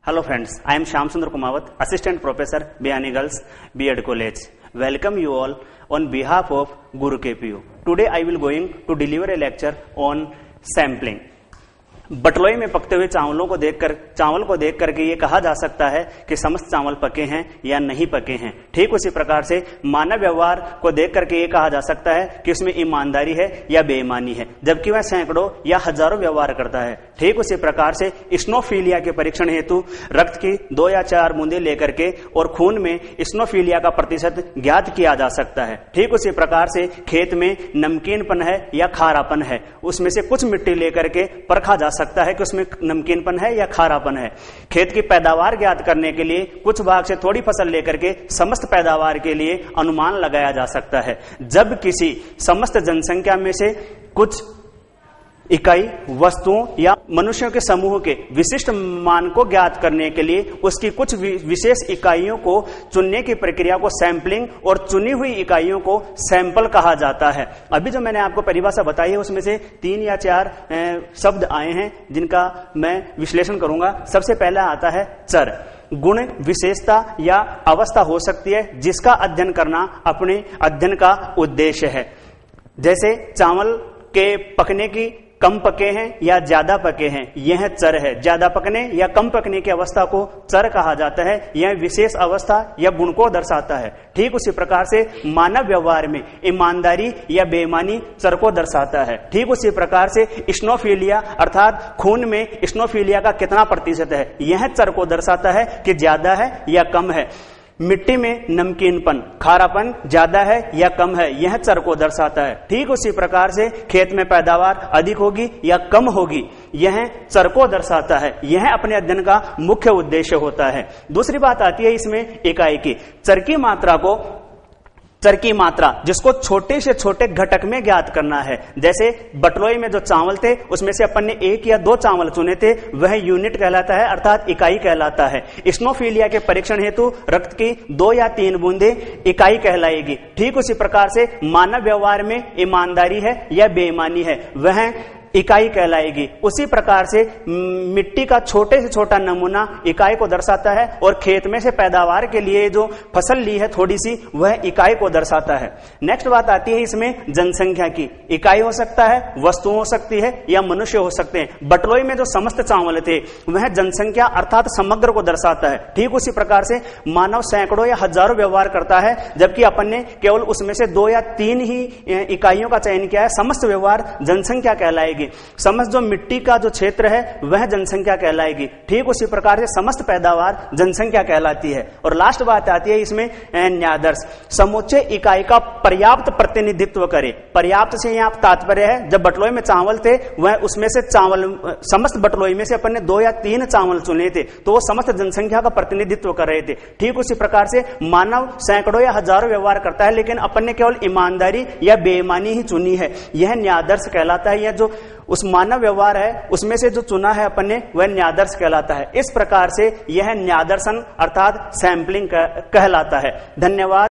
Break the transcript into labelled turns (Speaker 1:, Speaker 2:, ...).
Speaker 1: Hello friends, I am Shyam Sundar Kumawat, Assistant Professor, Biyani Girls, B.Ed College. Welcome you all on behalf of Guru KPU. Today I will going to deliver a lecture on sampling. बटलोई में पकते हुए चावल को देख करके ये कहा जा सकता है कि समस्त चावल पके हैं या नहीं पके हैं। ठीक उसी प्रकार से मानव व्यवहार को देख करके ये कहा जा सकता है कि उसमें ईमानदारी है या बेईमानी है, जबकि वह सैकड़ों या हजारों व्यवहार करता है। ठीक उसी प्रकार से स्नोफीलिया के परीक्षण हेतु रक्त की 2 या 4 बूंदे लेकर के और खून में स्नोफीलिया का प्रतिशत ज्ञात किया जा सकता है। ठीक उसी प्रकार से खेत में नमकीनपन है या खारापन है, उसमें से कुछ मिट्टी लेकर के परखा जा सकता है कि उसमें नमकीनपन है या खारापन है। खेत की पैदावार ज्ञात करने के लिए कुछ भाग से थोड़ी फसल लेकर के समस्त पैदावार के लिए अनुमान लगाया जा सकता है। जब किसी समस्त जनसंख्या में से कुछ इकाई वस्तुओं या मनुष्यों के समूह के विशिष्ट मान को ज्ञात करने के लिए उसकी कुछ विशेष इकाइयों को चुनने की प्रक्रिया को सैंपलिंग और चुनी हुई इकाइयों को सैंपल कहा जाता है। अभी जो मैंने आपको परिभाषा बताई है उसमें से 3 या 4 शब्द आए हैं जिनका मैं विश्लेषण करूंगा। सबसे पहला आता है चर। गुण, विशेषता या अवस्था हो सकती है जिसका अध्ययन करना अपने अध्ययन का उद्देश्य है। जैसे चावल के पकने की कम पके हैं या ज्यादा पके हैं, यह चर है। ज्यादा पकने या कम पकने की अवस्था को चर कहा जाता है। यह विशेष अवस्था या गुण को दर्शाता है। ठीक उसी प्रकार से मानव व्यवहार में ईमानदारी या बेईमानी चर को दर्शाता है। ठीक उसी प्रकार से स्नोफीलिया अर्थात खून में स्नोफीलिया का कितना प्रतिशत है, यह चर को दर्शाता है कि ज्यादा है या कम है। मिट्टी में नमकीनपन, खारापन ज्यादा है या कम है, यह चर को दर्शाता है। ठीक उसी प्रकार से खेत में पैदावार अधिक होगी या कम होगी, यह चर को दर्शाता है। यह अपने अध्ययन का मुख्य उद्देश्य होता है। दूसरी बात आती है इसमें इकाई की। चर की मात्रा जिसको छोटे से छोटे घटक में ज्ञात करना है। जैसे बटलोई में जो चावल थे उसमें से अपन ने 1 या 2 चावल चुने थे, वह यूनिट कहलाता है अर्थात इकाई कहलाता है। स्नोफीलिया के परीक्षण हेतु रक्त की 2 या 3 बूंदे इकाई कहलाएगी। ठीक उसी प्रकार से मानव व्यवहार में ईमानदारी है या बेईमानी है, वह इकाई कहलाएगी। उसी प्रकार से मिट्टी का छोटे से छोटा नमूना इकाई को दर्शाता है और खेत में से पैदावार के लिए जो फसल ली है थोड़ी सी, वह इकाई को दर्शाता है। नेक्स्ट बात आती है इसमें जनसंख्या की। इकाई हो सकता है, वस्तु हो सकती है या मनुष्य हो सकते हैं। बटलोई में जो समस्त चावल थे वह जनसंख्या अर्थात समग्र को दर्शाता है। ठीक उसी प्रकार से मानव सैकड़ों या हजारों व्यवहार करता है, जबकि अपन ने केवल उसमें से 2 या 3 ही इकाइयों का चयन किया है। समस्त व्यवहार जनसंख्या कहलाएगी। समस्त जो मिट्टी का जो क्षेत्र है वह जनसंख्या कहलाएगी। ठीक उसी प्रकार से समस्त पैदावार जनसंख्या कहलाती है। और लास्ट बात आती है इसमें न्यायादर्श। समूचे इकाई का पर्याप्त प्रतिनिधित्व करे। पर्याप्त से यहाँ तात्पर्य है जब बटलोई में चावल थे वह उसमें से समस्त बटलोई में से अपन ने 2 या 3 चावल चुने थे तो वो समस्त जनसंख्या का प्रतिनिधित्व कर रहे थे। ठीक उसी प्रकार से मानव सैकड़ों या हजारों व्यवहार करता है, लेकिन अपन ने केवल ईमानदारी या बेईमानी ही चुनी है, यह न्यायादर्श कहलाता है। यह जो उस मानव व्यवहार है उसमें से जो चुना है अपन ने वह न्यायादर्श कहलाता है। इस प्रकार से यह न्यायादर्शन अर्थात सैंपलिंग कहलाता है। धन्यवाद।